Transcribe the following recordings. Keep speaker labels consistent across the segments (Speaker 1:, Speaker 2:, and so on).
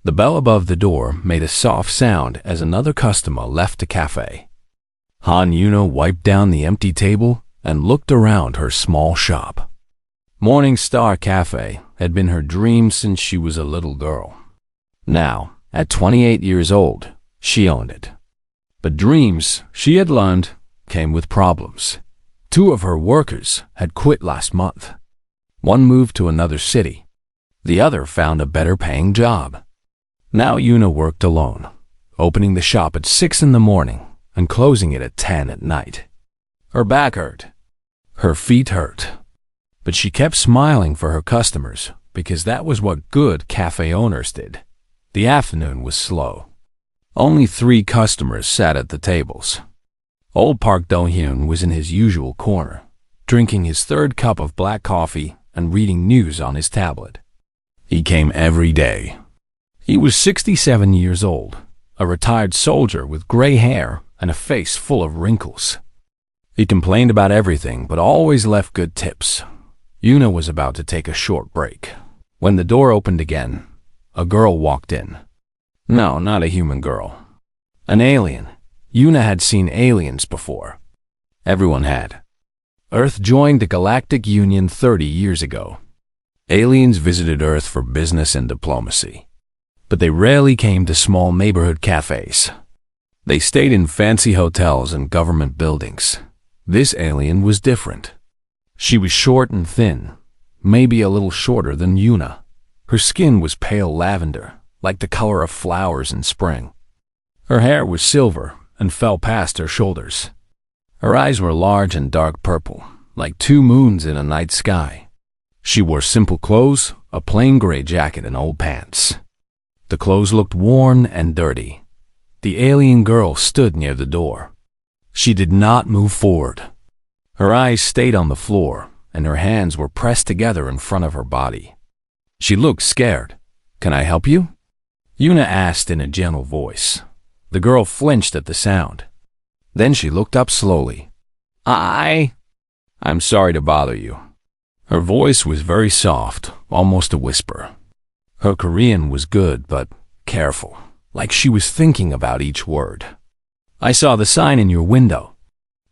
Speaker 1: The bell above the door made a soft sound as another customer left the cafe. Han Yuna wiped down the empty table and looked around her small shop. Morning Star Cafe had been her dream since she was a little girl. Now, at 28 years old, she owned it. But dreams, she had learned, came with problems. 2 of her workers had quit last month. One moved to another city. The other found a better-paying job. Now Yuna worked alone, opening the shop at 6 in the morning and closing it at 10 at night. Her back hurt. Her feet hurt. But she kept smiling for her customers because that was what good cafe owners did. The afternoon was slow. Only 3 customers sat at the tables. Old Park Do-hyun was in his usual corner, drinking his 3rd cup of black coffee and reading news on his tablet. He came every day. He was 67 years old, a retired soldier with gray hair and a face full of wrinkles. He complained about everything but always left good tips. Yuna was about to take a short break. When the door opened again, a girl walked in. No, not a human girl. An alien. Yuna had seen aliens before. Everyone had. Earth joined the Galactic Union 30 years ago. Aliens visited Earth for business and diplomacy. But they rarely came to small neighborhood cafes. They stayed in fancy hotels and government buildings. This alien was different. She was short and thin, maybe a little shorter than Yuna. Her skin was pale lavender, like the color of flowers in spring. Her hair was silver and fell past her shoulders. Her eyes were large and dark purple, like 2 moons in a night sky. She wore simple clothes, a plain gray jacket and old pants. The clothes looked worn and dirty. The alien girl stood near the door. She did not move forward. Her eyes stayed on the floor, and her hands were pressed together in front of her body. She looked scared. "Can I help you?" Yuna asked in a gentle voice. The girl flinched at the sound. Then she looked up slowly. I'm sorry to bother you." Her voice was very soft, almost a whisper. Her Korean was good, but careful, like she was thinking about each word. "I saw the sign in your window.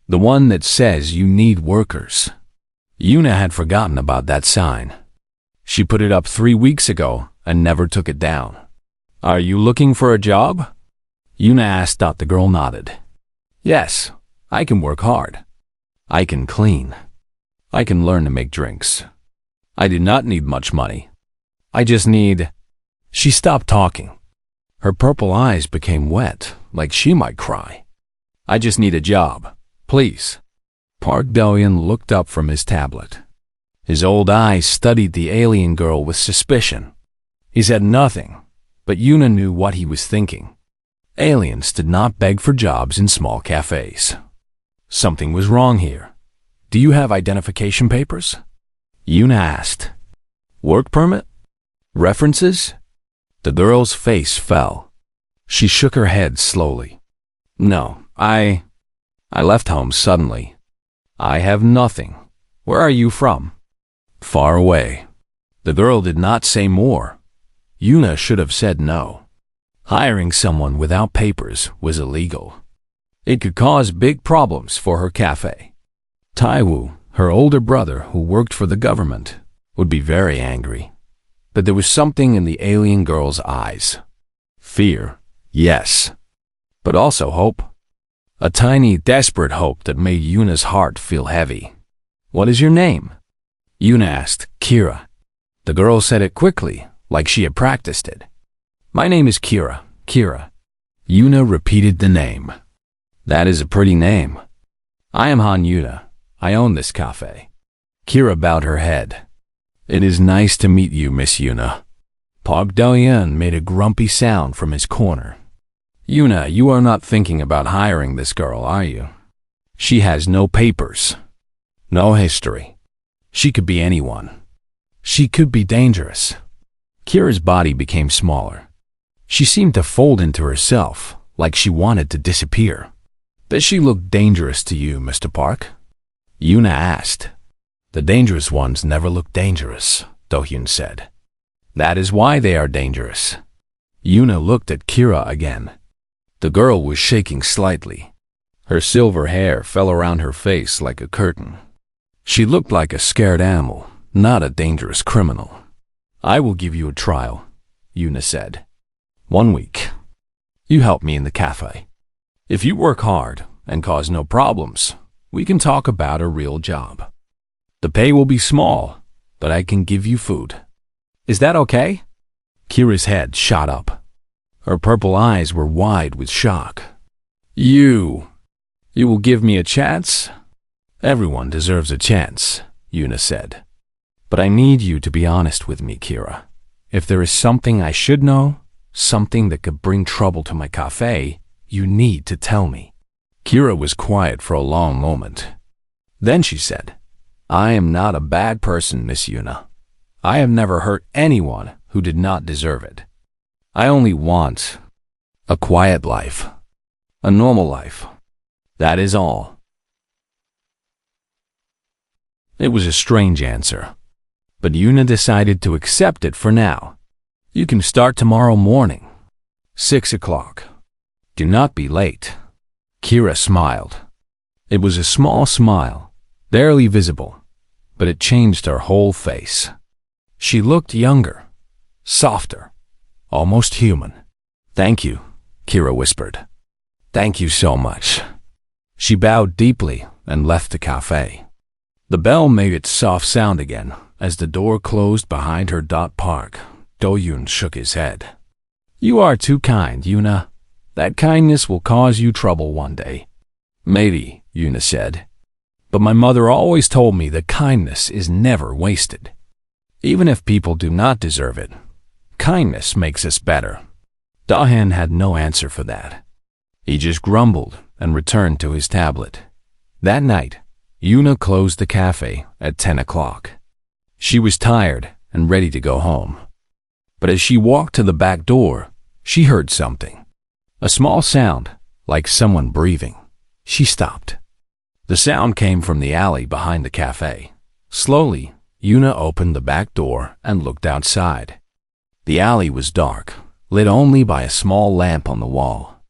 Speaker 1: The one that says you need workers." Yuna had forgotten about that sign. She put it up 3 weeks ago and never took it down. "Are you looking for a job?" Yuna asked. The girl nodded. "Yes, I can work hard. I can clean. I can learn to make drinks. I do not need much money. I just need—" She stopped talking. Her purple eyes became wet, like she might cry. "I just need a job, please." Park Do-hyun looked up from his tablet. His old eyes studied the alien girl with suspicion. He said nothing, but Yuna knew what he was thinking. Aliens did not beg for jobs in small cafes. Something was wrong here. "Do you have identification papers?" Yuna asked. "Work permit? References?" The girl's face fell. She shook her head slowly. "No, I left home suddenly. I have nothing. Where are you from?" "Far away." The girl did not say more. Yuna should have said no. Hiring someone without papers was illegal. It could cause big problems for her cafe. Taiwu, her older brother who worked for the government, would be very angry. But there was something in the alien girl's eyes. Fear, yes, but also hope. A tiny, desperate hope that made Yuna's heart feel heavy. "What is your name?" Yuna asked. "Kira." The girl said it quickly, like she had practiced it. "My name is Kira, Kira." Yuna repeated the name. "That is a pretty name." "I am Han Yuna. I own this cafe." Kira bowed her head. "It is nice to meet you, Miss Yuna." Park Do-hyun made a grumpy sound from his corner. "Yuna, you are not thinking about hiring this girl, are you? She has no papers, no history. She could be anyone. She could be dangerous." Kira's body became smaller. She seemed to fold into herself, like she wanted to disappear. "Does she look dangerous to you, Mr. Park?" Yuna asked. "The dangerous ones never look dangerous," Do-hyun said. "That is why they are dangerous." Yuna looked at Kira again. The girl was shaking slightly. Her silver hair fell around her face like a curtain. She looked like a scared animal, not a dangerous criminal. I will give you a trial, Yuna said. 1 week. You help me in the cafe. If you work hard and cause no problems, we can talk about a real job. The pay will be small, but I can give you food. Is that okay? Kira's head shot up. Her purple eyes were wide with shock. You will give me a chance? Everyone deserves a chance, Yuna said. But I need you to be honest with me, Kira. If there is something I should know, something that could bring trouble to my cafe, you need to tell me. Kira was quiet for a long moment. Then she said, I am not a bad person, Miss Yuna. I have never hurt anyone who did not deserve it. I only want a quiet life, a normal life. That is all. It was a strange answer, but Yuna decided to accept it for now. You can start tomorrow morning, 6 o'clock. Do not be late. Kira smiled. It was a small smile, barely visible, but it changed her whole face. She looked younger, softer, almost human. Thank you, Kira whispered. Thank you so much. She bowed deeply and left the cafe. The bell made its soft sound again as the door closed behind her. Park. Do-yoon shook his head. You are too kind, Yuna. That kindness will cause you trouble one day. Maybe, Yuna said. But my mother always told me that kindness is never wasted. Even if people do not deserve it, kindness makes us better. Dahan had no answer for that. He just grumbled and returned to his tablet. That night, Yuna closed the cafe at 10 o'clock. She was tired and ready to go home. But as she walked to the back door, she heard something. A small sound, like someone breathing. She stopped. The sound came from the alley behind the cafe. Slowly, Yuna opened the back door and looked outside. The alley was dark, lit only by a small lamp on the wall.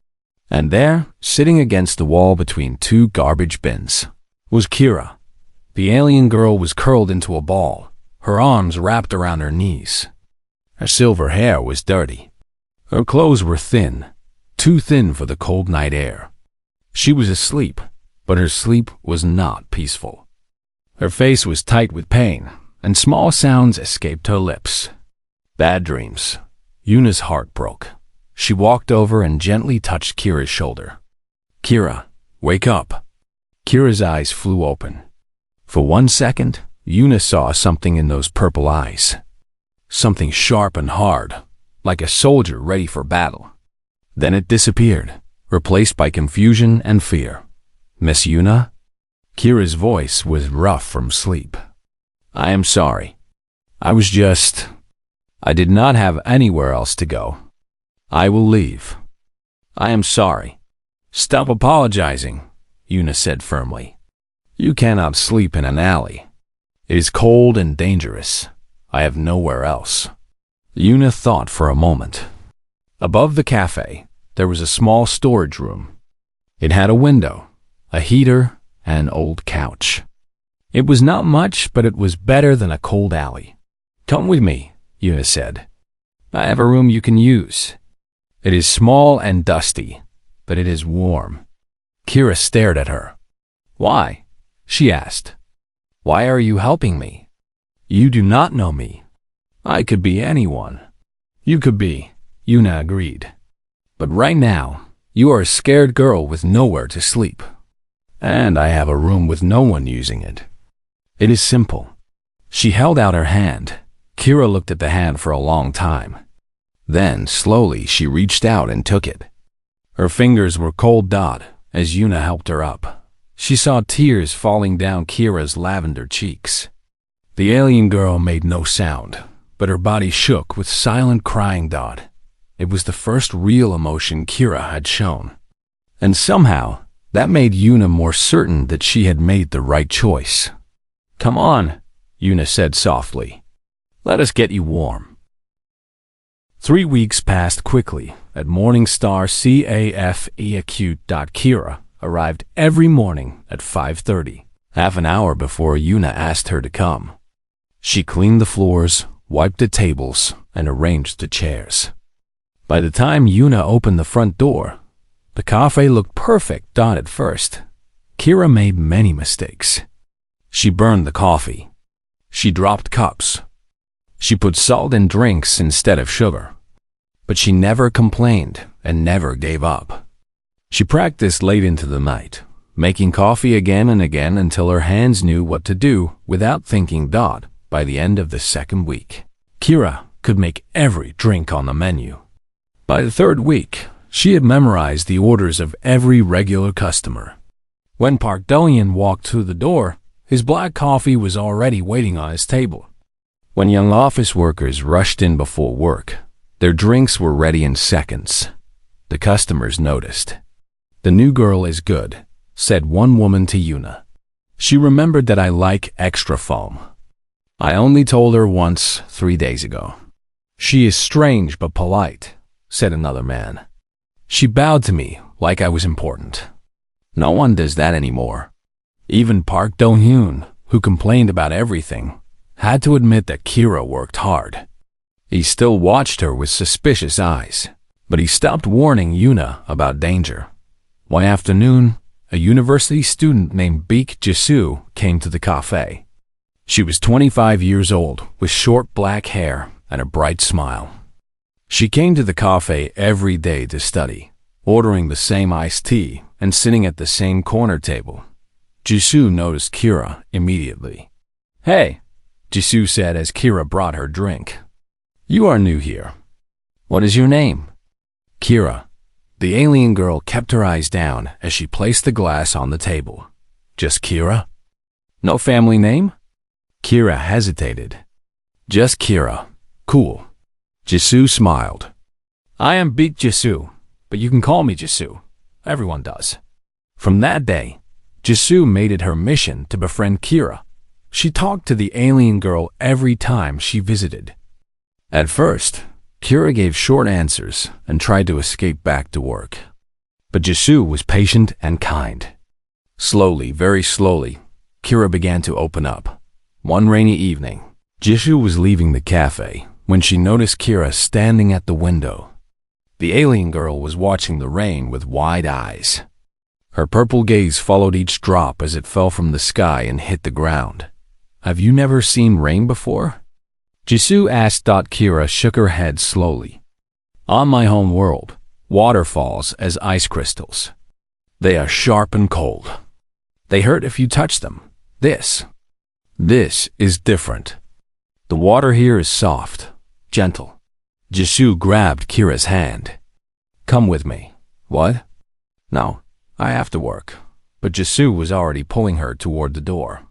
Speaker 1: And there, sitting against the wall between two garbage bins, was Kira. The alien girl was curled into a ball, her arms wrapped around her knees. Her silver hair was dirty. Her clothes were thin, too thin for the cold night air. She was asleep, but her sleep was not peaceful. Her face was tight with pain, and small sounds escaped her lips. Bad dreams. Yuna's heart broke. She walked over and gently touched Kira's shoulder. Kira, wake up. Kira's eyes flew open. For 1 second, Yuna saw something in those purple eyes. Something sharp and hard, like a soldier ready for battle. Then it disappeared, replaced by confusion and fear. Miss Yuna? Kira's voice was rough from sleep. I am sorry. I did not have anywhere else to go. I will leave. I am sorry. Stop apologizing, Yuna said firmly. You cannot sleep in an alley. It is cold and dangerous. I have nowhere else. Yuna thought for a moment. Above the cafe, there was a small storage room. It had a window, a heater, and an old couch. It was not much, but it was better than a cold alley. Come with me, Yuna said. I have a room you can use. It is small and dusty, but it is warm. Kira stared at her. Why? She asked. Why are you helping me? You do not know me. I could be anyone. You could be, Yuna agreed. But right now, you are a scared girl with nowhere to sleep. And I have a room with no one using it. It is simple. She held out her hand. Kira looked at the hand for a long time. Then, slowly, she reached out and took it. Her fingers were cold as Yuna helped her up. She saw tears falling down Kira's lavender cheeks. The alien girl made no sound, but her body shook with silent crying. It was the first real emotion Kira had shown. And somehow, that made Yuna more certain that she had made the right choice. Come on, Yuna said softly. Let us get you warm. 3 weeks passed quickly. At Morningstar Cafe. Kira arrived every morning at 5:30, half an hour before Yuna asked her to come. She cleaned the floors, wiped the tables, and arranged the chairs. By the time Yuna opened the front door, the cafe looked perfect. At first, Kira made many mistakes. She burned the coffee. She dropped cups. She put salt in drinks instead of sugar. But she never complained and never gave up. She practiced late into the night, making coffee again and again until her hands knew what to do without thinking. By the end of the second week, Kira could make every drink on the menu. By the third week, she had memorized the orders of every regular customer. When Park Do-hyun walked through the door, his black coffee was already waiting on his table. When young office workers rushed in before work, their drinks were ready in seconds. The customers noticed. "The new girl is good," said one woman to Yuna. "She remembered that I like extra foam. I only told her once 3 days ago." "She is strange but polite," said another man. "She bowed to me like I was important." No one does that anymore. Even Park Do-hyun, who complained about everything, had to admit that Kira worked hard. He still watched her with suspicious eyes, but he stopped warning Yuna about danger. One afternoon, a university student named Baek Jisoo came to the cafe. She was 25 years old, with short black hair and a bright smile. She came to the cafe every day to study, ordering the same iced tea and sitting at the same corner table. Jisoo noticed Kira immediately. "Hey," Jisoo said as Kira brought her drink. "You are new here. What is your name?" "Kira." The alien girl kept her eyes down as she placed the glass on the table. "Just Kira? No family name?" Kira hesitated. "Just Kira. Cool." Jisoo smiled. "I am Baek Jisoo, but you can call me Jisoo. Everyone does." From that day, Jisoo made it her mission to befriend Kira. She talked to the alien girl every time she visited. At first, Kira gave short answers and tried to escape back to work. But Jisoo was patient and kind. Slowly, very slowly, Kira began to open up. One rainy evening, Jisoo was leaving the cafe when she noticed Kira standing at the window. The alien girl was watching the rain with wide eyes. Her purple gaze followed each drop as it fell from the sky and hit the ground. "Have you never seen rain before?" Jisoo asked. Kira shook her head slowly. "On my home world, water falls as ice crystals. They are sharp and cold. They hurt if you touch them. This is different. The water here is soft, gentle." Jisoo grabbed Kira's hand. "Come with me." "What?" "No, I have to work." But Jisoo was already pulling her toward the door.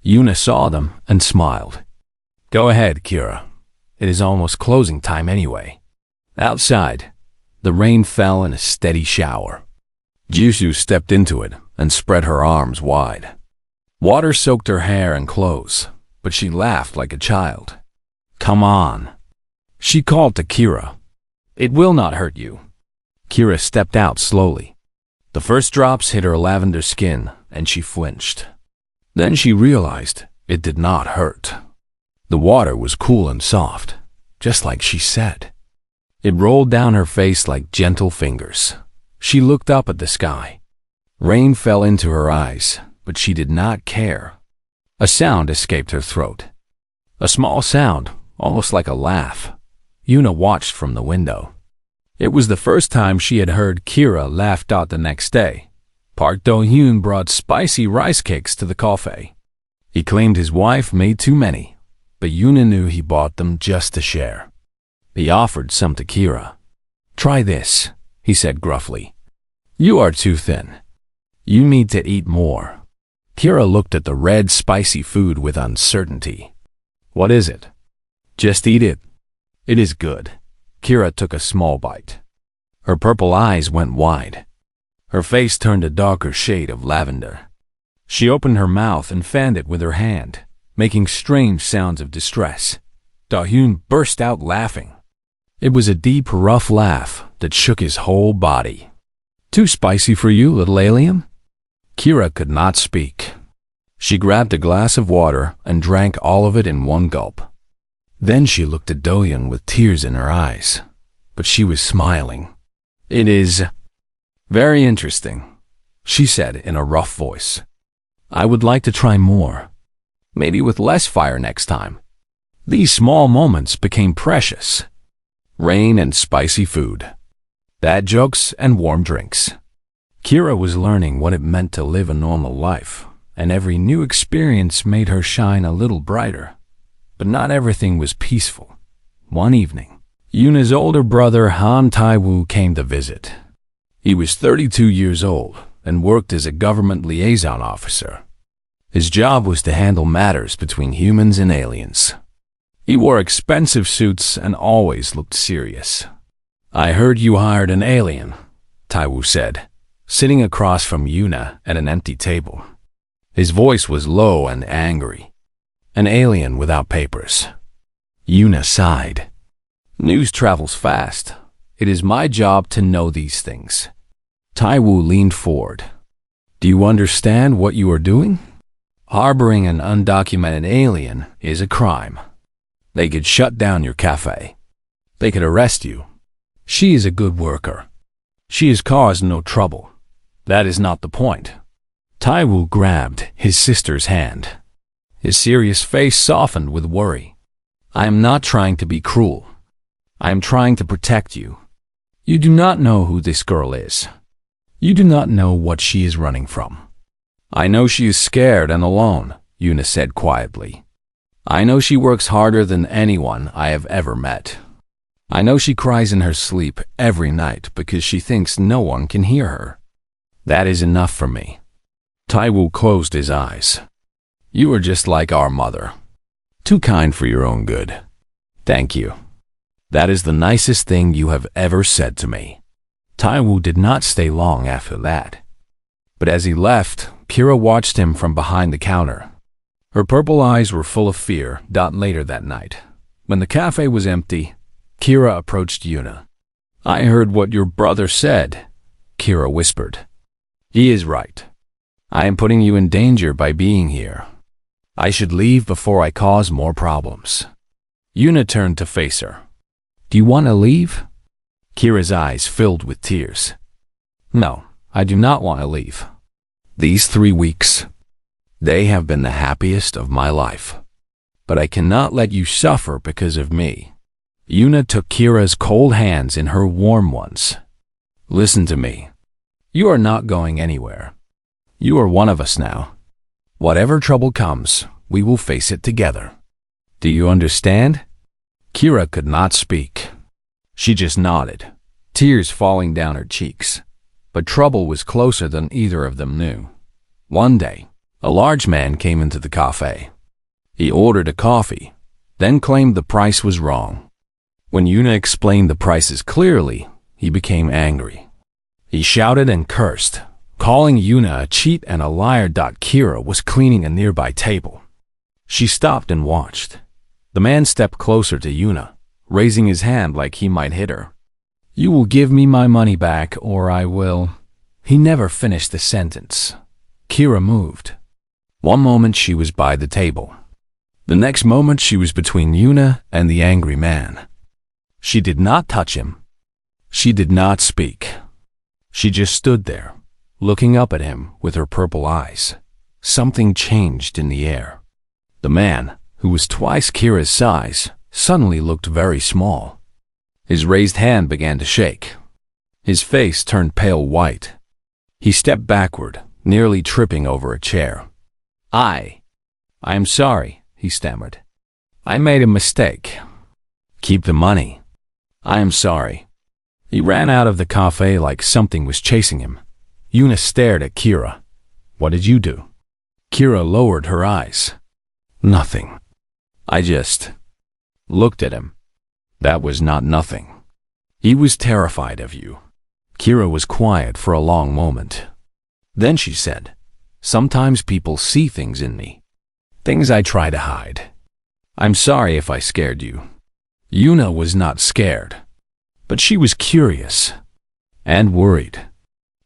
Speaker 1: Yuna saw them and smiled. "Go ahead, Kira. It is almost closing time anyway." Outside, the rain fell in a steady shower. Jisoo stepped into it and spread her arms wide. Water soaked her hair and clothes, but she laughed like a child. "Come on," she called to Kira. "It will not hurt you." Kira stepped out slowly. The first drops hit her lavender skin, and she flinched. Then she realized it did not hurt. The water was cool and soft, just like she said. It rolled down her face like gentle fingers. She looked up at the sky. Rain fell into her eyes, but she did not care. A sound escaped her throat. A small sound, almost like a laugh. Yuna watched from the window. It was the first time she had heard Kira laugh. The next day, Park Do-hyun brought spicy rice cakes to the cafe. He claimed his wife made too many, but Yuna knew he bought them just to share. He offered some to Kira. "Try this," he said gruffly. "You are too thin. You need to eat more." Kira looked at the red, spicy food with uncertainty. "What is it?" "Just eat it. It is good." Kira took a small bite. Her purple eyes went wide. Her face turned a darker shade of lavender. She opened her mouth and fanned it with her hand, making strange sounds of distress. Do-hyun burst out laughing. It was a deep, rough laugh that shook his whole body. "Too spicy for you, little alien?" Kira could not speak. She grabbed a glass of water and drank all of it in one gulp. Then she looked at Do-young with tears in her eyes, but she was smiling. "It is very interesting," she said in a rough voice. "I would like to try more, maybe with less fire next time." These small moments became precious. Rain and spicy food, bad jokes and warm drinks. Kira was learning what it meant to live a normal life, and every new experience made her shine a little brighter. But not everything was peaceful. One evening, Yuna's older brother Han Taiwu came to visit. He was 32 years old and worked as a government liaison officer. His job was to handle matters between humans and aliens. He wore expensive suits and always looked serious. "I heard you hired an alien," Taiwu said, sitting across from Yuna at an empty table. His voice was low and angry. "An alien without papers." Yuna sighed. "News travels fast. It is my job to know these things." Taiwu leaned forward. "Do you understand what you are doing? Harboring an undocumented alien is a crime. They could shut down your cafe. They could arrest you. She is a good worker. She has caused no trouble. That is not the point." Taiwu grabbed his sister's hand. His serious face softened with worry. "I am not trying to be cruel. I am trying to protect you. You do not know who this girl is. You do not know what she is running from." "I know she is scared and alone," Yuna said quietly. "I know she works harder than anyone I have ever met. I know she cries in her sleep every night because she thinks no one can hear her. That is enough for me." Taiwu closed his eyes. "You are just like our mother. Too kind for your own good. Thank you. That is the nicest thing you have ever said to me." Taiwu did not stay long after that. But as he left, Kira watched him from behind the counter. Her purple eyes were full of fear. Later that night, when the cafe was empty, Kira approached Yuna. "I heard what your brother said," Kira whispered. "He is right. I am putting you in danger by being here. I should leave before I cause more problems." Yuna turned to face her. "Do you want to leave?" Kira's eyes filled with tears. "No, I do not want to leave. These 3 weeks, they have been the happiest of my life. But I cannot let you suffer because of me." Yuna took Kira's cold hands in her warm ones. "Listen to me. You are not going anywhere. You are one of us now. Whatever trouble comes, we will face it together. Do you understand?" Kira could not speak. She just nodded, tears falling down her cheeks. But trouble was closer than either of them knew. One day, a large man came into the cafe. He ordered a coffee, then claimed the price was wrong. When Yuna explained the prices clearly, he became angry. He shouted and cursed, calling Yuna a cheat and a liar. Kira was cleaning a nearby table. She stopped and watched. The man stepped closer to Yuna, raising his hand like he might hit her. "You will give me my money back or I will—" He never finished the sentence. Kira moved. One moment she was by the table. The next moment she was between Yuna and the angry man. She did not touch him. She did not speak. She just stood there, looking up at him with her purple eyes. Something changed in the air. The man, who was twice Kira's size, suddenly looked very small. His raised hand began to shake. His face turned pale white. He stepped backward, nearly tripping over a chair. I am sorry," he stammered. "I made a mistake. Keep the money. I am sorry." He ran out of the cafe like something was chasing him. Yuna stared at Kira. "What did you do?" Kira lowered her eyes. "Nothing. I just looked at him. That was not nothing. He was terrified of you." Kira was quiet for a long moment. Then she said, "Sometimes people see things in me. Things I try to hide. I'm sorry if I scared you." Yuna was not scared. But she was curious and worried.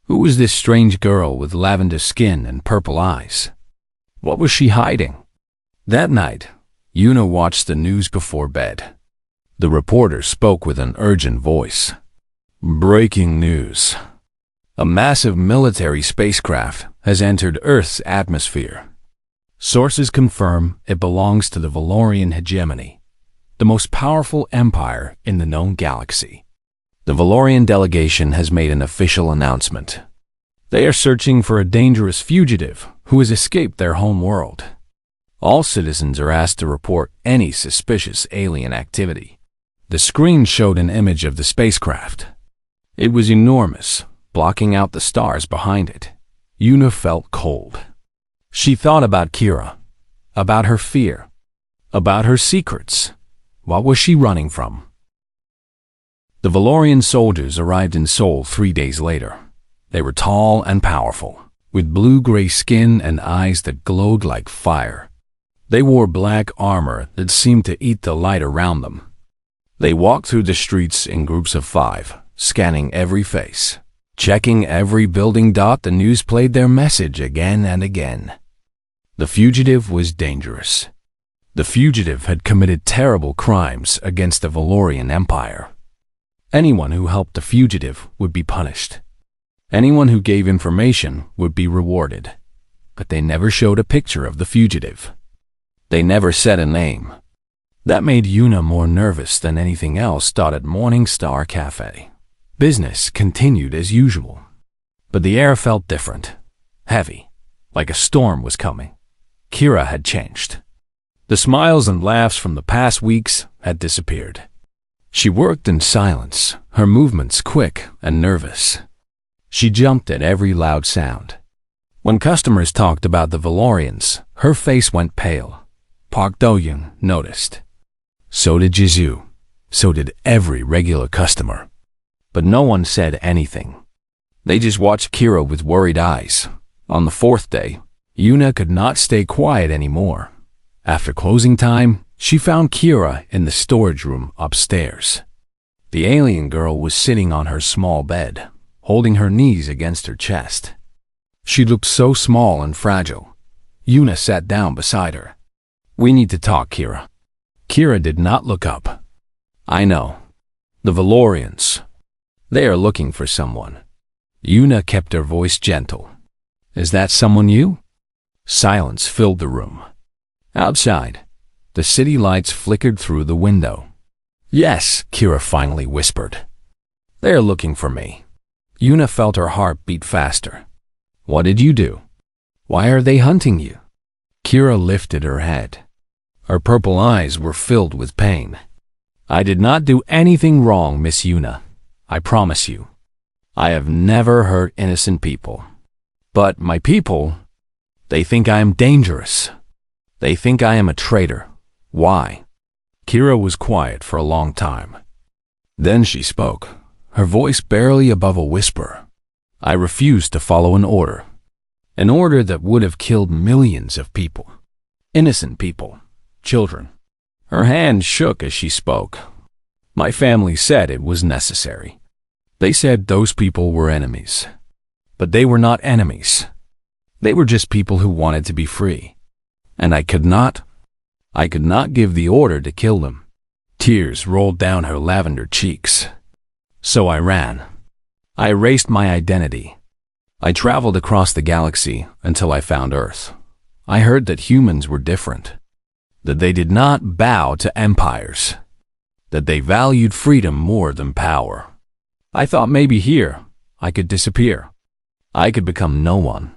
Speaker 1: Who was this strange girl with lavender skin and purple eyes? What was she hiding? That night, Yuna watched the news before bed. The reporter spoke with an urgent voice. Breaking news. A massive military spacecraft has entered Earth's atmosphere. Sources confirm it belongs to the Valorian hegemony, the most powerful empire in the known galaxy. The Valorian delegation has made an official announcement. They are searching for a dangerous fugitive who has escaped their home world. All citizens are asked to report any suspicious alien activity. The screen showed an image of the spacecraft. It was enormous, blocking out the stars behind it. Yuna felt cold. She thought about Kira, about her fear, about her secrets. What was she running from? The Valorian soldiers arrived in Seoul 3 days later. They were tall and powerful, with blue-gray skin and eyes that glowed like fire. They wore black armor that seemed to eat the light around them. They walked through the streets in groups of 5, scanning every face. Checking every building. The news played their message again and again. The fugitive was dangerous. The fugitive had committed terrible crimes against the Valorian Empire. Anyone who helped the fugitive would be punished. Anyone who gave information would be rewarded. But they never showed a picture of the fugitive. They never said a name. That made Yuna more nervous than anything else. At Morning Star Café, business continued as usual. But the air felt different, heavy, like a storm was coming. Kira had changed. The smiles and laughs from the past weeks had disappeared. She worked in silence, her movements quick and nervous. She jumped at every loud sound. When customers talked about the Valorians, her face went pale. Park Do-young noticed. So did Jisoo. So did every regular customer. But no one said anything. They just watched Kira with worried eyes. On the 4th day, Yuna could not stay quiet anymore. After closing time, she found Kira in the storage room upstairs. The alien girl was sitting on her small bed, holding her knees against her chest. She looked so small and fragile. Yuna sat down beside her. We need to talk, Kira. Kira did not look up. I know. The Valorians. They are looking for someone. Yuna kept her voice gentle. Is that someone you? Silence filled the room. Outside, the city lights flickered through the window. Yes, Kira finally whispered. They are looking for me. Yuna felt her heart beat faster. What did you do? Why are they hunting you? Kira lifted her head. Her purple eyes were filled with pain. I did not do anything wrong, Miss Yuna. I promise you. I have never hurt innocent people. But my people, they think I am dangerous. They think I am a traitor. Why? Kira was quiet for a long time. Then she spoke, her voice barely above a whisper. I refused to follow an order that would have killed millions of people. Innocent people, children. Her hand shook as she spoke. My family said it was necessary. They said those people were enemies. But they were not enemies. They were just people who wanted to be free. And I could not give the order to kill them. Tears rolled down her lavender cheeks. So I ran. I erased my identity. I traveled across the galaxy until I found Earth. I heard that humans were different. That they did not bow to empires. That they valued freedom more than power. I thought maybe here I could disappear. I could become no one.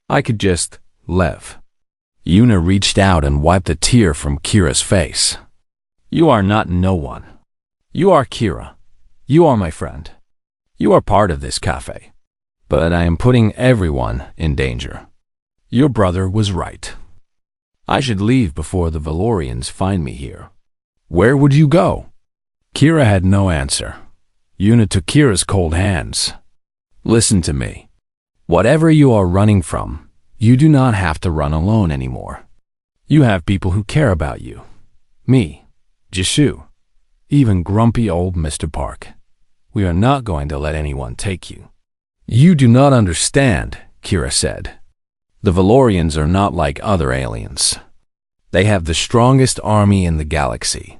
Speaker 1: I could just live. Yuna reached out and wiped a tear from Kira's face. You are not no one. You are Kira. You are my friend. You are part of this cafe. But I am putting everyone in danger. Your brother was right. I should leave before the Valorians find me here. Where would you go? Kira had no answer. Yuna took Kira's cold hands. Listen to me. Whatever you are running from, you do not have to run alone anymore. You have people who care about you. Me, Jisoo, even grumpy old Mr. Park. We are not going to let anyone take you. You do not understand, Kira said. The Valorians are not like other aliens. They have the strongest army in the galaxy.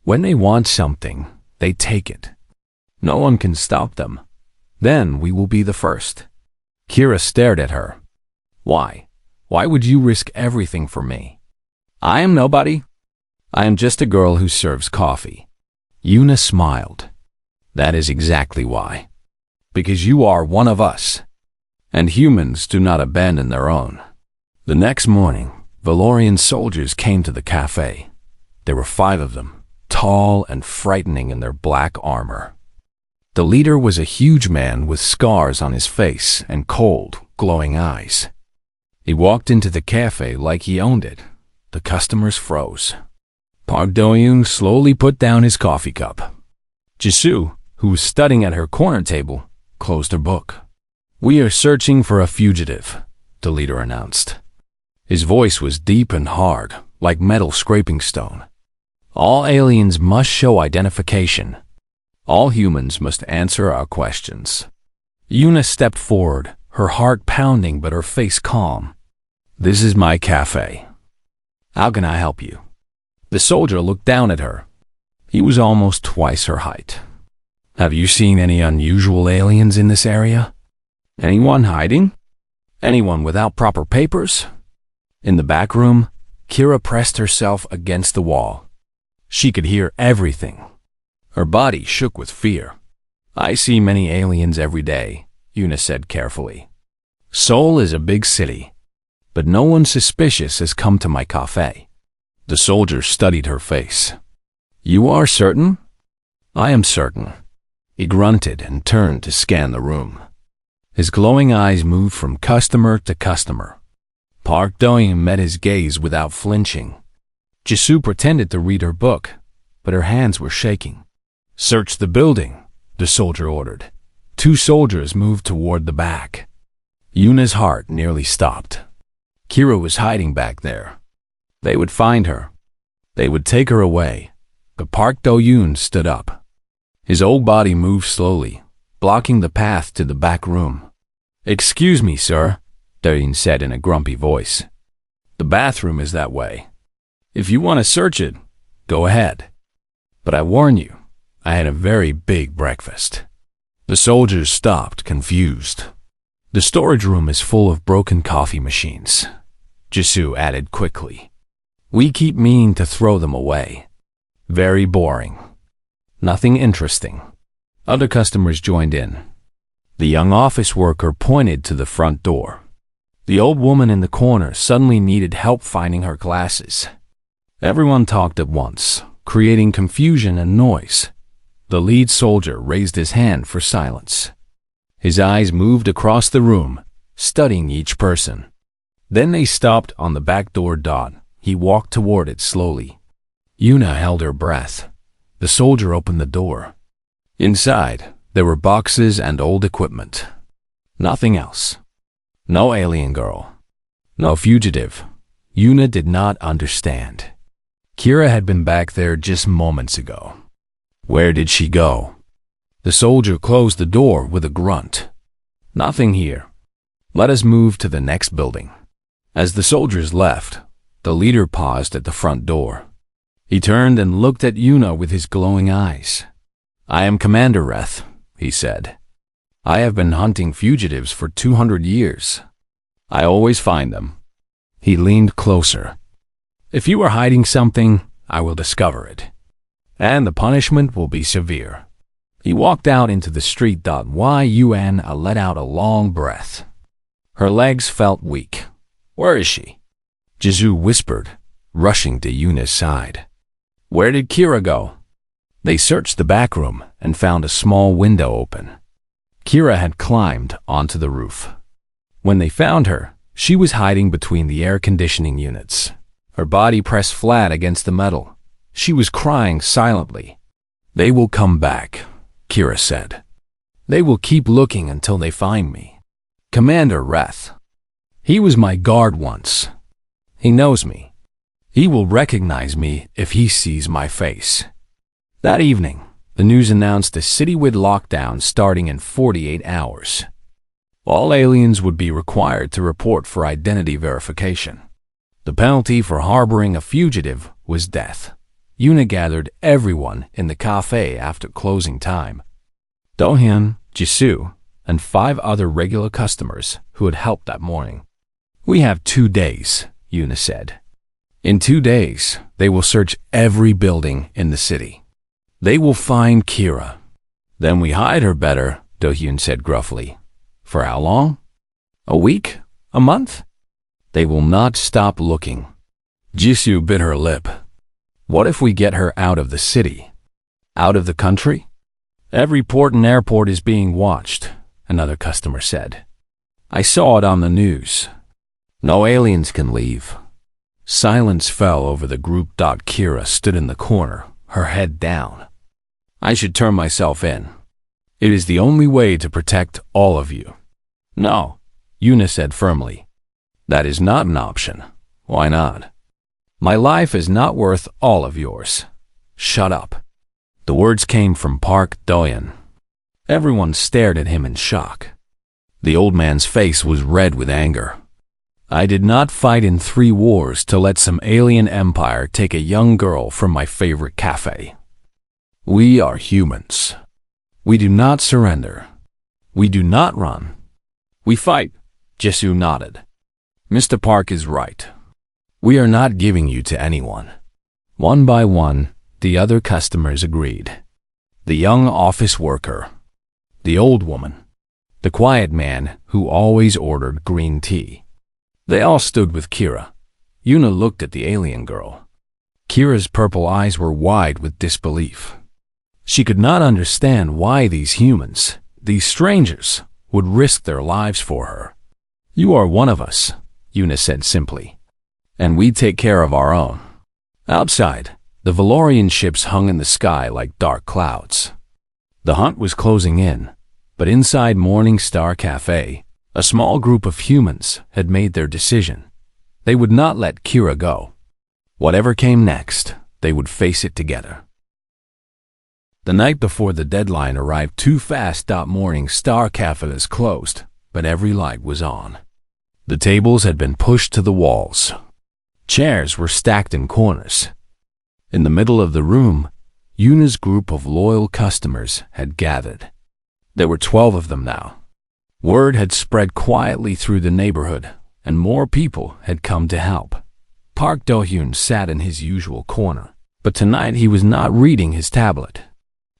Speaker 1: When they want something, they take it. No one can stop them. Then we will be the first. Kira stared at her. Why? Why would you risk everything for me? I am nobody. I am just a girl who serves coffee. Yuna smiled. That is exactly why. Because you are one of us. And humans do not abandon their own. The next morning, Valorian soldiers came to the cafe. There were 5 of them, tall and frightening in their black armor. The leader was a huge man with scars on his face and cold, glowing eyes. He walked into the cafe like he owned it. The customers froze. Park Do-yoon slowly put down his coffee cup. Jisoo, who was studying at her corner table, closed her book. We are searching for a fugitive, the leader announced. His voice was deep and hard, like metal scraping stone. All aliens must show identification. All humans must answer our questions. Yuna stepped forward, her heart pounding but her face calm. This is my cafe. How can I help you? The soldier looked down at her. He was almost twice her height. Have you seen any unusual aliens in this area? Anyone hiding? Anyone without proper papers? In the back room, Kira pressed herself against the wall. She could hear everything. Her body shook with fear. I see many aliens every day, Yuna said carefully. Seoul is a big city, but no one suspicious has come to my cafe. The soldier studied her face. You are certain? I am certain. He grunted and turned to scan the room. His glowing eyes moved from customer to customer. Park Do-yoon met his gaze without flinching. Jisoo pretended to read her book, but her hands were shaking. Search the building, the soldier ordered. 2 soldiers moved toward the back. Yuna's heart nearly stopped. Kira was hiding back there. They would find her. They would take her away. But Park Do-yoon stood up. His old body moved slowly, blocking the path to the back room. Excuse me, sir, Do-yoon said in a grumpy voice. The bathroom is that way. If you want to search it, go ahead. But I warn you, I had a very big breakfast. The soldiers stopped, confused. The storage room is full of broken coffee machines, Jisoo added quickly. We keep meaning to throw them away. Very boring. Nothing interesting. Other customers joined in. The young office worker pointed to the front door. The old woman in the corner suddenly needed help finding her glasses. Everyone talked at once, creating confusion and noise. The lead soldier raised his hand for silence. His eyes moved across the room, studying each person. Then they stopped on the back door dot. He walked toward it slowly. Yuna held her breath. The soldier opened the door. Inside, there were boxes and old equipment. Nothing else. No alien girl. No fugitive. Yuna did not understand. Kira had been back there just moments ago. Where did she go? The soldier closed the door with a grunt. Nothing here. Let us move to the next building. As the soldiers left, the leader paused at the front door. He turned and looked at Yuna with his glowing eyes. I am Commander Reth, he said. I have been hunting fugitives for 200 years. I always find them. He leaned closer. If you are hiding something, I will discover it. And the punishment will be severe. He walked out into the street. Yuna let out a long breath. Her legs felt weak. Where is she? Jisoo whispered, rushing to Yuna's side. Where did Kira go? They searched the back room and found a small window open. Kira had climbed onto the roof. When they found her, she was hiding between the air conditioning units. Her body pressed flat against the metal. She was crying silently. They will come back, Kira said. They will keep looking until they find me. Commander Reth. He was my guard once. He knows me. He will recognize me if he sees my face. That evening, The news announced a citywide lockdown starting in 48 hours. All aliens would be required to report for identity verification. The penalty for harboring a fugitive was death. Yuna gathered everyone in the café after closing time. Do-hyun, Jisoo, and 5 other regular customers who had helped that morning. "We have 2 days," Yuna said. "In 2 days, they will search every building in the city. They will find Kira. Then we hide her better," Do-hyun said gruffly. "For how long? A week? A month? They will not stop looking." Jisoo bit her lip. "What if we get her out of the city? Out of the country? Every port and airport is being watched," another customer said. "I saw it on the news. No aliens can leave." Silence fell over the group. Kira stood in the corner, her head down. "I should turn myself in. It is the only way to protect all of you." "No," Yuna said firmly. "That is not an option." "Why not?" "My life is not worth all of yours." "Shut up." The words came from Park Do-hyun. Everyone stared at him in shock. The old man's face was red with anger. "I did not fight in 3 wars to let some alien empire take a young girl from my favorite cafe. We are humans. We do not surrender. We do not run. We fight." Jisoo nodded. "Mr. Park is right. We are not giving you to anyone." One by one, the other customers agreed. The young office worker, the old woman, the quiet man who always ordered green tea. They all stood with Kira. Yuna looked at the alien girl. Kira's purple eyes were wide with disbelief. She could not understand why these humans, these strangers, would risk their lives for her. "You are one of us," Yuna said simply, "and we take care of our own." Outside, the Valorian ships hung in the sky like dark clouds. The hunt was closing in, but inside Morning Star Café, a small group of humans had made their decision. They would not let Kira go. Whatever came next, they would face it together. The night before the deadline arrived too fast. Morning Star Café is closed, but every light was on. The tables had been pushed to the walls. Chairs were stacked in corners. In the middle of the room, Yuna's group of loyal customers had gathered. There were 12 of them now. Word had spread quietly through the neighborhood, and more people had come to help. Park Do-hyun sat in his usual corner, but tonight he was not reading his tablet.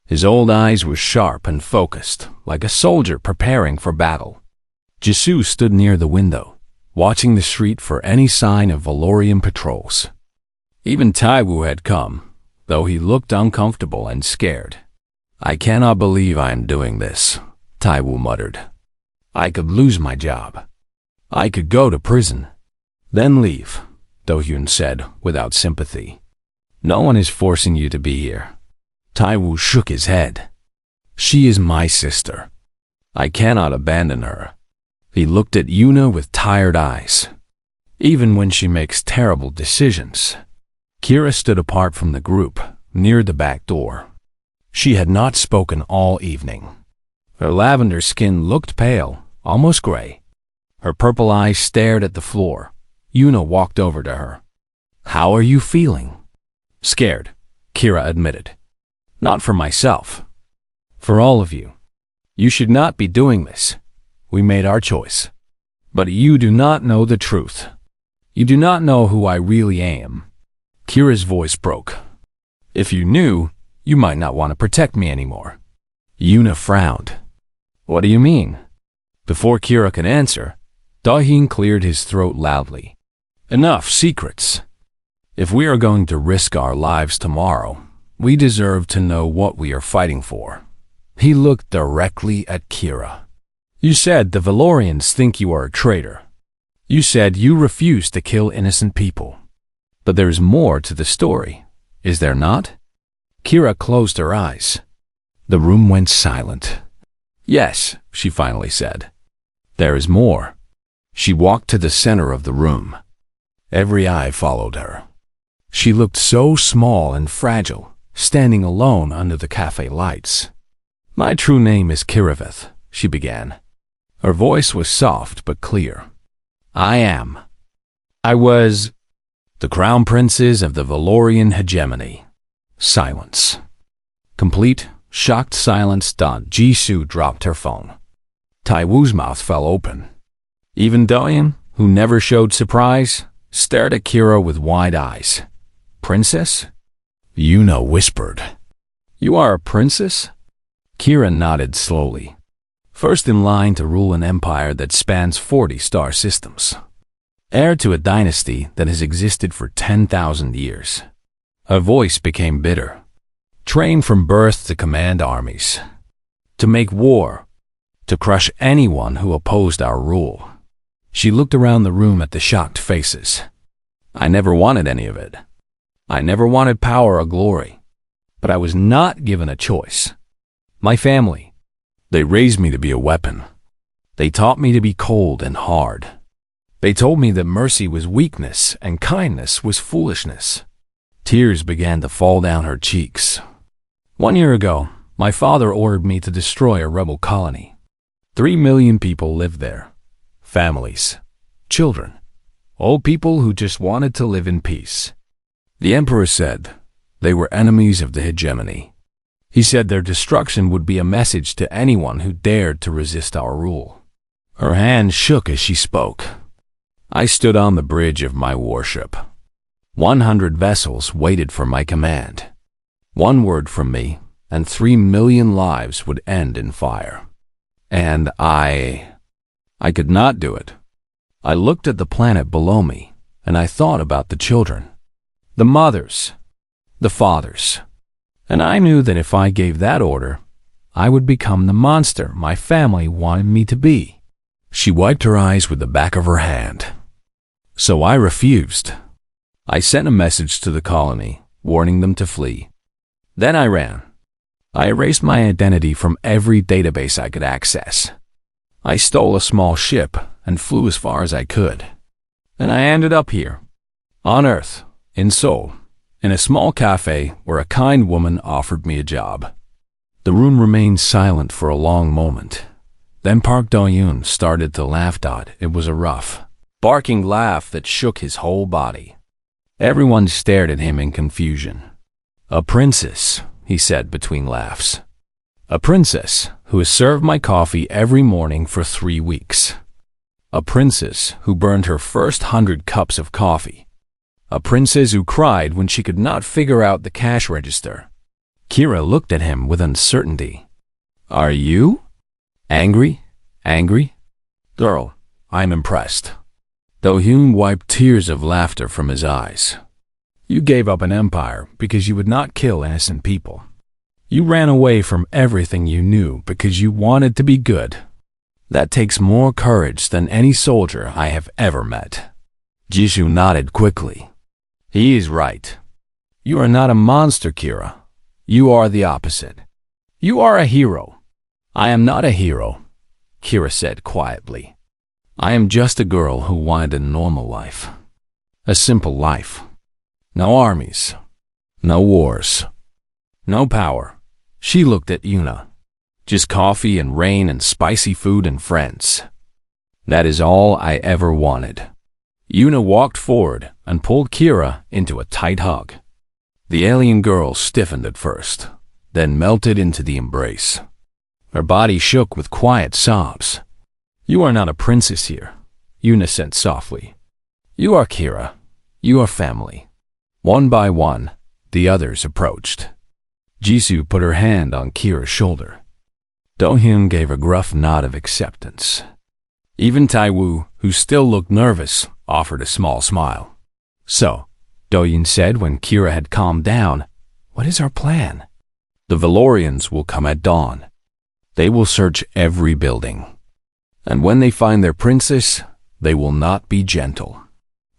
Speaker 1: His old eyes were sharp and focused, like a soldier preparing for battle. Jisoo stood near the window, watching the street for any sign of Valorian patrols. Even Taiwu had come, though he looked uncomfortable and scared. "I cannot believe I am doing this," Taiwu muttered. "I could lose my job. I could go to prison. Then leave," Do-hyun said without sympathy. "No one is forcing you to be here." Taiwu shook his head. "She is my sister. I cannot abandon her." He looked at Yuna with tired eyes. "Even when she makes terrible decisions." Kira stood apart from the group, near the back door. She had not spoken all evening. Her lavender skin looked pale, almost gray. Her purple eyes stared at the floor. Yuna walked over to her. "How are you feeling?" "Scared," Kira admitted. "Not for myself. For all of you. You should not be doing this. We made our choice. But you do not know the truth. You do not know who I really am." Kira's voice broke. "If you knew, you might not want to protect me anymore." Yuna frowned. "What do you mean?" Before Kira could answer, Do-hyun cleared his throat loudly. "Enough secrets. If we are going to risk our lives tomorrow, we deserve to know what we are fighting for." He looked directly at Kira. "You said the Valorians think you are a traitor. You said you refuse to kill innocent people. But there's more to the story, is there not?" Kira closed her eyes. The room went silent. "Yes," she finally said. "There is more." She walked to the center of the room. Every eye followed her. She looked so small and fragile, standing alone under the cafe lights. "My true name is Kiraveth," she began. Her voice was soft but clear. I was the crown princes of the Valorian hegemony." Silence. Complete, shocked silence. Done. Jisoo dropped her phone. Taiwu's mouth fell open. Even Doyen, who never showed surprise, stared at Kira with wide eyes. "Princess?" Yuna whispered. "You are a princess?" Kira nodded slowly. "First in line to rule an empire that spans 40 star systems. Heir to a dynasty that has existed for 10,000 years." Her voice became bitter. "Trained from birth to command armies, to make war, to crush anyone who opposed our rule." She looked around the room at the shocked faces. "I never wanted any of it. I never wanted power or glory. But I was not given a choice. My family, they raised me to be a weapon. They taught me to be cold and hard. They told me that mercy was weakness and kindness was foolishness." Tears began to fall down her cheeks. "1 year ago, my father ordered me to destroy a rebel colony. 3 million people lived there. Families, children, old people who just wanted to live in peace. The emperor said they were enemies of the hegemony. He said their destruction would be a message to anyone who dared to resist our rule." Her hand shook as she spoke. "I stood on the bridge of my warship. 100 vessels waited for my command. One word from me, and 3 million lives would end in fire. And I could not do it. I looked at the planet below me, and I thought about the children, the mothers, the fathers. And I knew that if I gave that order, I would become the monster my family wanted me to be." She wiped her eyes with the back of her hand. "So I refused. I sent a message to the colony, warning them to flee. Then I ran. I erased my identity from every database I could access. I stole a small ship and flew as far as I could. And I ended up here, on Earth, in Seoul, in a small cafe where a kind woman offered me a job." The room remained silent for a long moment. Then Park Do-yoon started to laugh. It was a rough, barking laugh that shook his whole body. Everyone stared at him in confusion. "A princess," he said between laughs. "A princess who has served my coffee every morning for 3 weeks. A princess who burned her first 100 cups of coffee. A princess who cried when she could not figure out the cash register." Kira looked at him with uncertainty. "Are you angry? Girl, I'm impressed." Do-hyun wiped tears of laughter from his eyes. "You gave up an empire because you would not kill innocent people. You ran away from everything you knew because you wanted to be good. That takes more courage than any soldier I have ever met." Jisoo nodded quickly. "He is right. You are not a monster, Kira. You are the opposite. You are a hero." "I am not a hero," Kira said quietly. "I am just a girl who wanted a normal life. A simple life. No armies. No wars. No power." She looked at Yuna. "Just coffee and rain and spicy food and friends. That is all I ever wanted." Yuna walked forward and pulled Kira into a tight hug. The alien girl stiffened at first, then melted into the embrace. Her body shook with quiet sobs. "You are not a princess here," Yuna said softly. "You are Kira. You are family." One by one, the others approached. Jisoo put her hand on Kira's shoulder. Do-hyun gave a gruff nod of acceptance. Even Taiwu, who still looked nervous, offered a small smile. "So," Do-hyun said when Kira had calmed down, "what is our plan?" "The Valorians will come at dawn. They will search every building. And when they find their princess, they will not be gentle."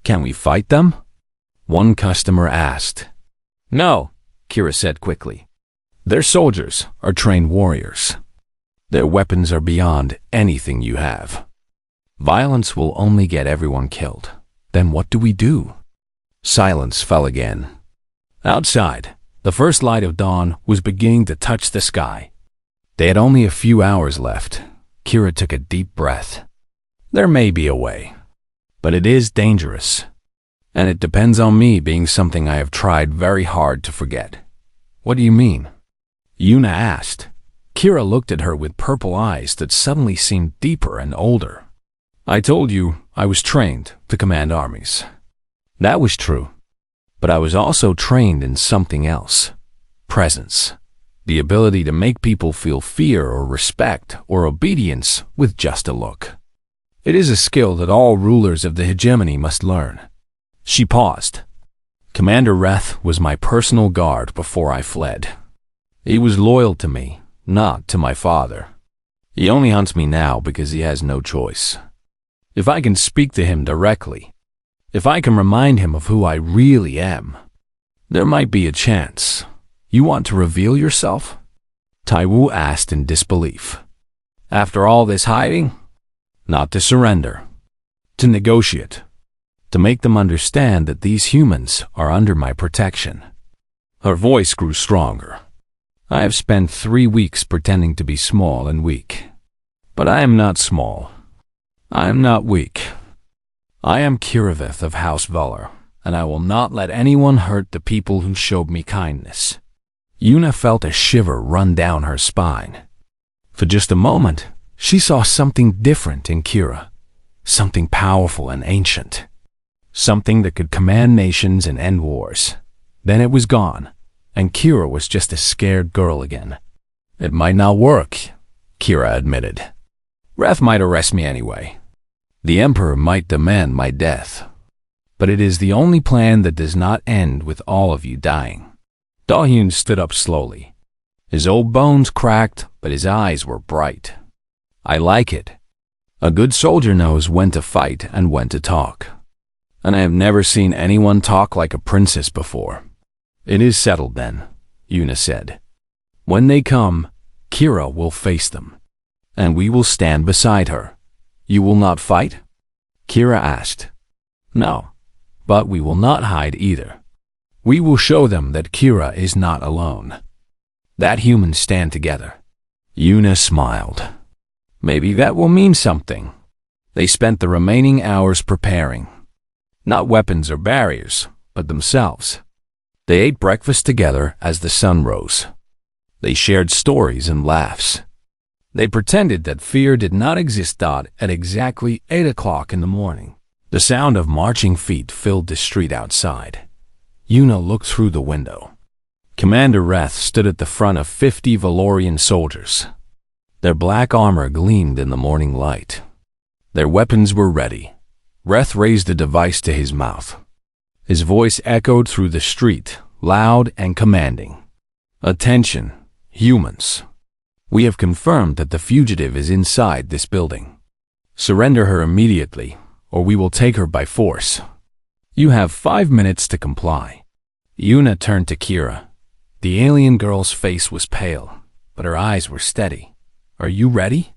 Speaker 1: "Can we fight them?" one customer asked. "No," Kira said quickly. "Their soldiers are trained warriors. Their weapons are beyond anything you have. Violence will only get everyone killed. Then what do we do?" Silence fell again. Outside, The first light of dawn was beginning to touch the sky. They had only a few hours left. Kira took a deep breath. There may be a way, but it is dangerous. And it depends on me being something I have tried very hard to forget. What do you mean? Yuna asked. Kira looked at her with purple eyes that suddenly seemed deeper and older. I told you I was trained to command armies. That was true. But I was also trained in something else. Presence. The ability to make people feel fear or respect or obedience with just a look. It is a skill that all rulers of the hegemony must learn. She paused. Commander Reth was my personal guard before I fled. He was loyal to me, not to my father. He only hunts me now because he has no choice. If I can speak to him directly, if I can remind him of who I really am, there might be a chance. You want to reveal yourself? Taiwu asked in disbelief. After all this hiding? Not to surrender. To negotiate. To make them understand that these humans are under my protection. Her voice grew stronger. I have spent 3 weeks pretending to be small and weak. But I am not small. I am not weak. I am Kiravith of House Vuller, and I will not let anyone hurt the people who showed me kindness. Yuna felt a shiver run down her spine. For just a moment, she saw something different in Kira. Something powerful and ancient. Something that could command nations and end wars. Then it was gone, and Kira was just a scared girl again. It might not work, Kira admitted. Reth might arrest me anyway. The Emperor might demand my death. But it is the only plan that does not end with all of you dying. Dahyun stood up slowly. His old bones cracked, but his eyes were bright. I like it. A good soldier knows when to fight and when to talk. And I have never seen anyone talk like a princess before. It is settled then, Yuna said. When they come, Kira will face them. And we will stand beside her. You will not fight? Kira asked. No, but we will not hide either. We will show them that Kira is not alone. That humans stand together. Yuna smiled. Maybe that will mean something. They spent the remaining hours preparing. Not weapons or barriers, but themselves. They ate breakfast together as the sun rose. They shared stories and laughs. They pretended that fear did not exist. At exactly 8 o'clock in the morning, the sound of marching feet filled the street outside. Yuna looked through the window. Commander Reth stood at the front of 50 Valorian soldiers. Their black armor gleamed in the morning light. Their weapons were ready. Reth raised the device to his mouth. His voice echoed through the street, loud and commanding. Attention, humans. We have confirmed that the fugitive is inside this building. Surrender her immediately, or we will take her by force. You have 5 minutes to comply. Yuna turned to Kira. The alien girl's face was pale, but her eyes were steady. Are you ready?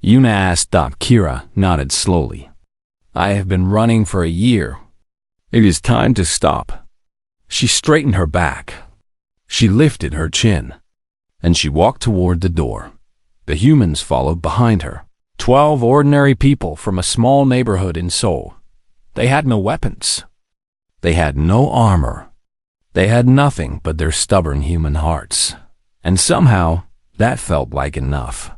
Speaker 1: Yuna asked. Kira nodded slowly. I have been running for a year. It is time to stop. She straightened her back. She lifted her chin. And she walked toward the door. The humans followed behind her. 12 ordinary people from a small neighborhood in Seoul. They had no weapons. They had no armor. They had nothing but their stubborn human hearts. And somehow, that felt like enough.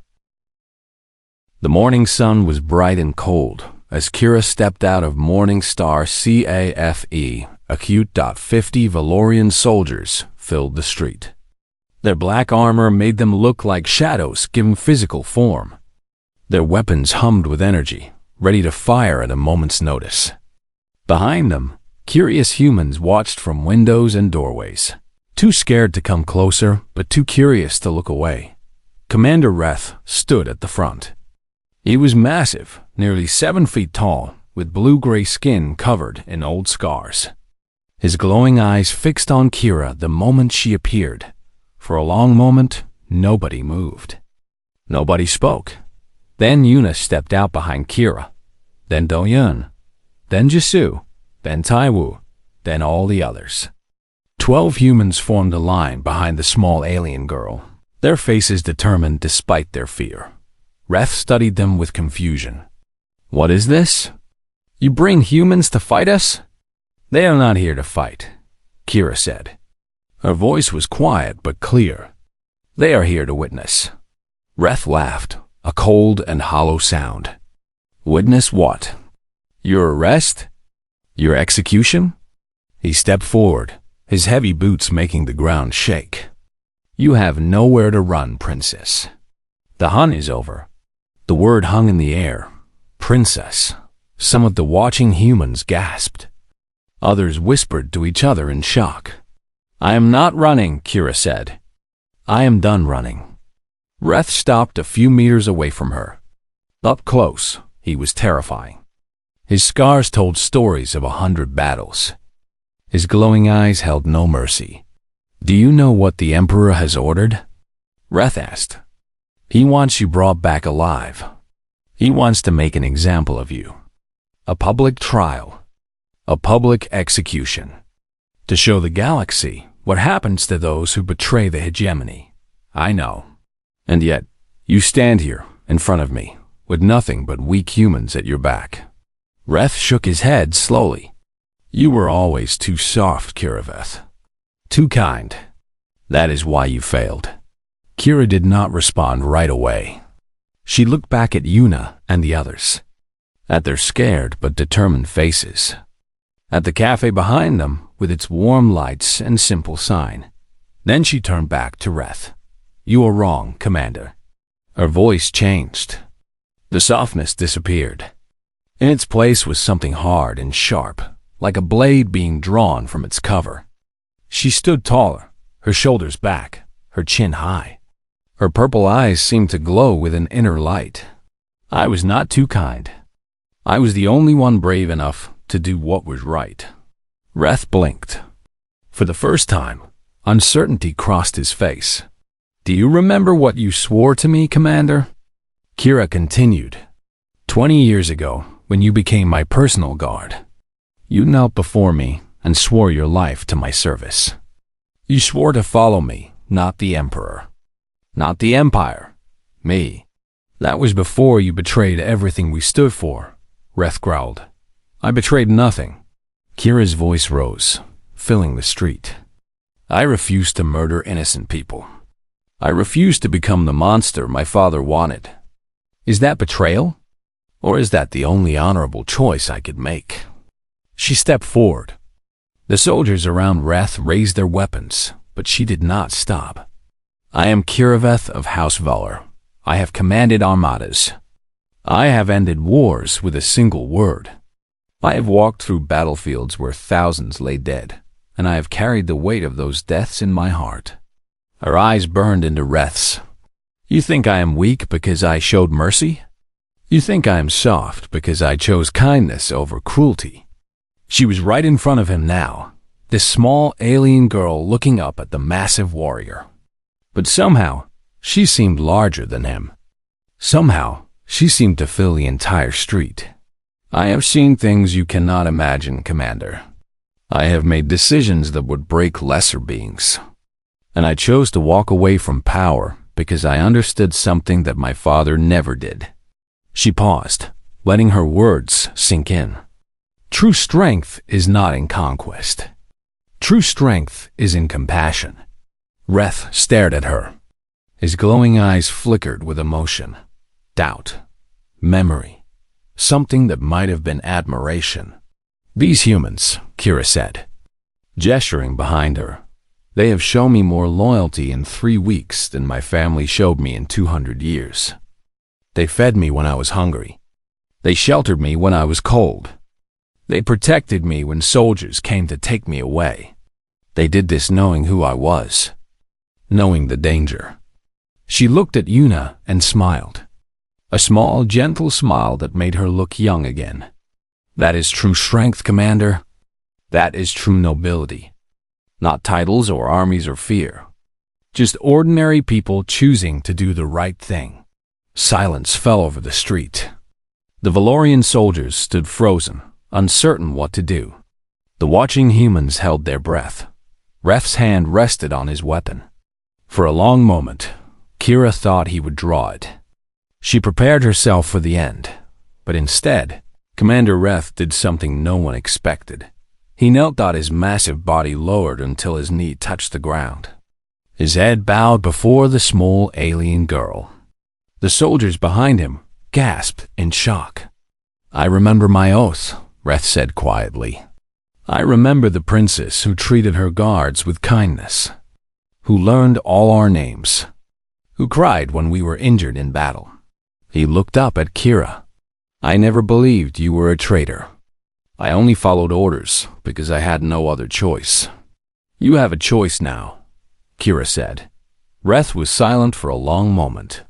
Speaker 1: The morning sun was bright and cold as Kira stepped out of Morning Star CAFE. Acute. 50 Valorian soldiers filled the street. Their black armor made them look like shadows given physical form. Their weapons hummed with energy, ready to fire at a moment's notice. Behind them, curious humans watched from windows and doorways, too scared to come closer, but too curious to look away. Commander Reth stood at the front. He was massive, nearly 7 feet tall, with blue-gray skin covered in old scars. His glowing eyes fixed on Kira the moment she appeared. For a long moment, nobody moved. Nobody spoke. Then Yuna stepped out behind Kira. Then Dohyun. Then Jisoo. Then Taiwu. Then all the others. 12 humans formed a line behind the small alien girl, their faces determined despite their fear. Reth studied them with confusion. "What is this? You bring humans to fight us?" "They are not here to fight," Kira said. Her voice was quiet but clear. "They are here to witness." Reth laughed, a cold and hollow sound. "Witness what? Your arrest? Your execution?" He stepped forward, his heavy boots making the ground shake. "You have nowhere to run, princess. The hunt is over." The word hung in the air. Princess. Some of the watching humans gasped. Others whispered to each other in shock. "I am not running," Kira said. "I am done running." Reth stopped a few meters away from her. Up close, he was terrifying. His scars told stories of 100 battles. His glowing eyes held no mercy. "Do you know what the Emperor has ordered?" Reth asked. "He wants you brought back alive. He wants to make an example of you. A public trial. A public execution. To show the galaxy what happens to those who betray the hegemony. I know. And yet, you stand here, in front of me, with nothing but weak humans at your back." Reth shook his head slowly. "You were always too soft, Kiraveth. Too kind. That is why you failed." Kira did not respond right away. She looked back at Yuna and the others, at their scared but determined faces, at the cafe behind them with its warm lights and simple sign. Then she turned back to Reth. "You are wrong, Commander." Her voice changed. The softness disappeared. In its place was something hard and sharp, like a blade being drawn from its cover. She stood taller, her shoulders back, her chin high. Her purple eyes seemed to glow with an inner light. "I was not too kind. I was the only one brave enough to do what was right." Reth blinked. For the first time, uncertainty crossed his face. "Do you remember what you swore to me, Commander?" Kira continued. 20 years ago, when you became my personal guard, you knelt before me and swore your life to my service. You swore to follow me, not the Emperor. Not the Empire. Me. That was before you betrayed everything we stood for," Reth growled. "I betrayed nothing." Kira's voice rose, filling the street. "I refuse to murder innocent people. I refuse to become the monster my father wanted. Is that betrayal? Or is that the only honorable choice I could make?" She stepped forward. The soldiers around Reth raised their weapons, but she did not stop. "I am Kiraveth of House Valor. I have commanded armadas. I have ended wars with a single word. I have walked through battlefields where thousands lay dead, and I have carried the weight of those deaths in my heart." Her eyes burned into Reth's. "You think I am weak because I showed mercy? You think I am soft because I chose kindness over cruelty?" She was right in front of him now, this small alien girl looking up at the massive warrior. But somehow, she seemed larger than him. Somehow, she seemed to fill the entire street. "I have seen things you cannot imagine, Commander. I have made decisions that would break lesser beings. And I chose to walk away from power because I understood something that my father never did." She paused, letting her words sink in. True strength is not in conquest. True strength is in compassion. Reth stared at her. His glowing eyes flickered with emotion, doubt, memory, something that might have been admiration. "These humans," Kira said, gesturing behind her, "they have shown me more loyalty in 3 weeks than my family showed me in 200 years. They fed me when I was hungry. They sheltered me when I was cold. They protected me when soldiers came to take me away. They did this knowing who I was, knowing the danger." She looked at Yuna and smiled. A small, gentle smile that made her look young again. "That is true strength, Commander. That is true nobility. Not titles or armies or fear. Just ordinary people choosing to do the right thing." Silence fell over the street. The Valorian soldiers stood frozen, uncertain what to do. The watching humans held their breath. Ref's hand rested on his weapon. For a long moment, rested on his weapon. For a long moment, Kira thought he would draw it. She prepared herself for the end, but instead, Commander Ref did something no one expected. He knelt, his massive body lowered until his knee touched the ground. His head bowed before the small alien girl. The soldiers behind him gasped in shock. "I remember my oath," Ref said quietly. "I remember the princess who treated her guards with kindness, who learned all our names, who cried when we were injured in battle." He looked up at Kira. "I never believed you were a traitor. I only followed orders because I had no other choice." "You have a choice now," Kira said. Ref was silent for a long moment.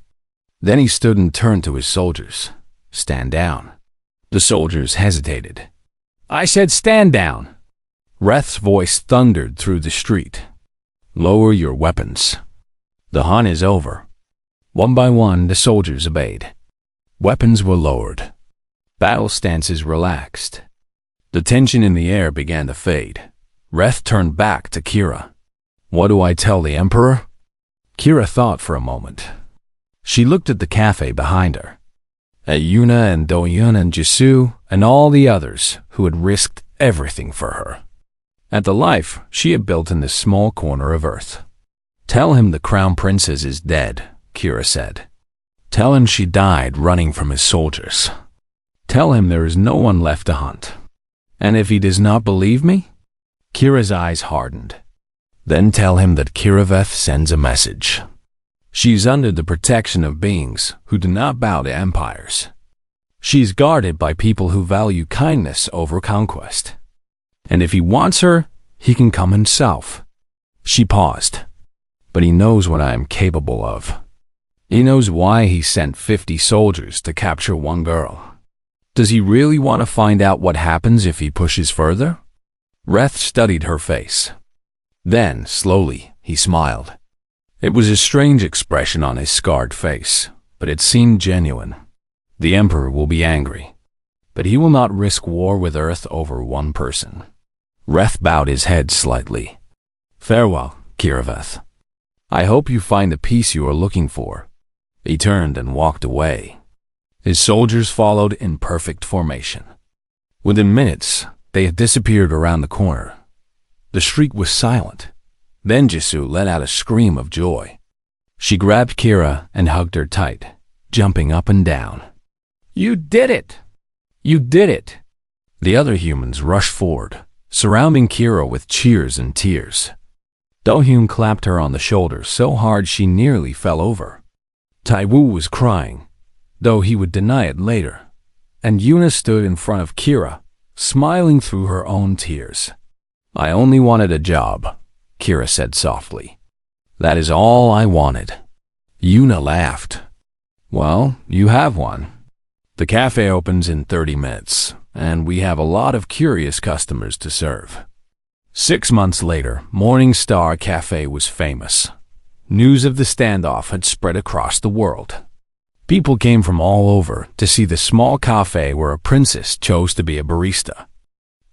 Speaker 1: Then he stood and turned to his soldiers. "Stand down." The soldiers hesitated. "I said stand down." Ref's voice thundered through the street. "Lower your weapons. The hunt is over." One by one, the soldiers obeyed. Weapons were lowered. Battle stances relaxed. The tension in the air began to fade. Ref turned back to Kira. "What do I tell the Emperor?" Kira thought for a moment. She looked at the cafe behind her, at Yuna and Doyun and Jisoo and all the others who had risked everything for her, at the life she had built in this small corner of Earth. "Tell him the Crown Princess is dead," Kira said. "Tell him she died running from his soldiers. Tell him there is no one left to hunt. And if he does not believe me?" Kira's eyes hardened. "Then tell him that Kiraveth sends a message. She is under the protection of beings who do not bow to empires. She is guarded by people who value kindness over conquest. And if he wants her, he can come himself." She paused. "But he knows what I am capable of. He knows why he sent 50 soldiers to capture one girl. Does he really want to find out what happens if he pushes further?" Ref studied her face. Then, slowly, he smiled. It was a strange expression on his scarred face, but it seemed genuine. "The Emperor will be angry, but he will not risk war with Earth over one person." Ref bowed his head slightly. "Farewell, Kiraveth. I hope you find the peace you are looking for." He turned and walked away. His soldiers followed in perfect formation. Within minutes, they had disappeared around the corner. The street was silent. Then Jisoo let out a scream of joy. She grabbed Kira and hugged her tight, jumping up and down. "You did it! You did it!" The other humans rushed forward, surrounding Kira with cheers and tears. Dohyun clapped her on the shoulder so hard she nearly fell over. Taiwu was crying, though he would deny it later, and Yuna stood in front of Kira, smiling through her own tears. "I only wanted a job," Kira said softly. "That is all I wanted." Yuna laughed. "Well, you have one. The cafe opens in 30 minutes, and we have a lot of curious customers to serve." 6 months later, Morning Star Café was famous. News of the standoff had spread across the world. People came from all over to see the small cafe where a princess chose to be a barista.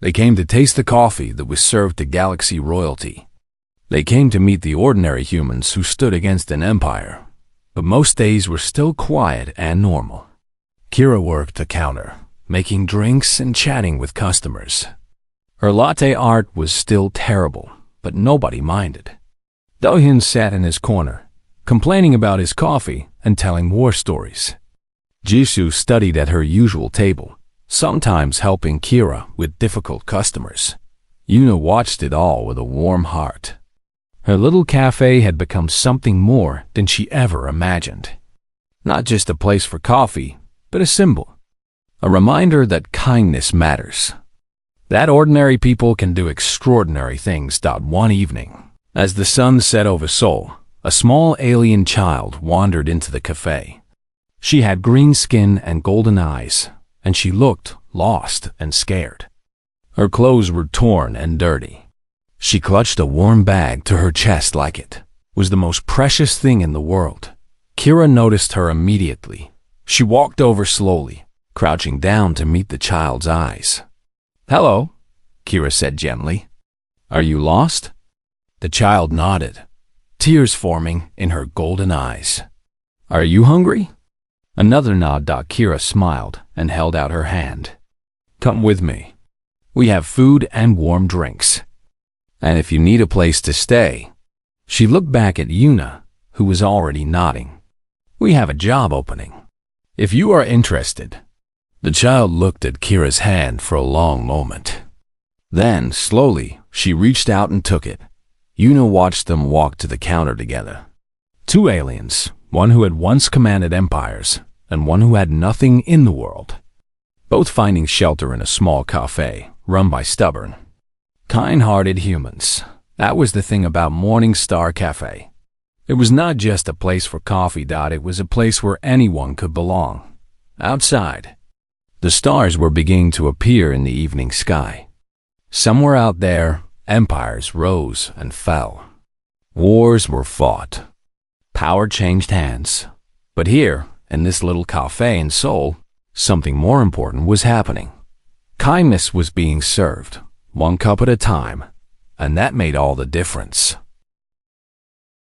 Speaker 1: They came to taste the coffee that was served to galaxy royalty. They came to meet the ordinary humans who stood against an empire. But most days were still quiet and normal. Kira worked the counter, making drinks and chatting with customers. Her latte art was still terrible, but nobody minded. Dohyun sat in his corner, complaining about his coffee and telling war stories. Jisoo studied at her usual table, sometimes helping Kira with difficult customers. Yuna watched it all with a warm heart. Her little cafe had become something more than she ever imagined. Not just a place for coffee, but a symbol. A reminder that kindness matters. That ordinary people can do extraordinary things. One evening, as the sun set over Seoul, a small alien child wandered into the cafe. She had green skin and golden eyes, and she looked lost and scared. Her clothes were torn and dirty. She clutched a warm bag to her chest like it was the most precious thing in the world. Kira noticed her immediately. She walked over slowly, crouching down to meet the child's eyes. "Hello," Kira said gently. "Are you lost?" The child nodded, tears forming in her golden eyes. Are you hungry? Another nod. Kira smiled and held out her hand. Come with me. We have food and warm drinks. And if you need a place to stay. She looked back at Yuna, who was already nodding. We have a job opening. If you are interested. The child looked at Kira's hand for a long moment. Then, slowly, she reached out and took it. Yuna watched them walk to the counter together. Two aliens, one who had once commanded empires, and one who had nothing in the world. Both finding shelter in a small cafe run by stubborn, kind-hearted humans. That was the thing about Morningstar Cafe. It was not just a place for coffee. It was a place where anyone could belong. Outside, the stars were beginning to appear in the evening sky. Somewhere out there, empires rose and fell. Wars were fought. Power changed hands. But here, in this little cafe in Seoul, something more important was happening. Kindness was being served, one cup at a time, and that made all the difference.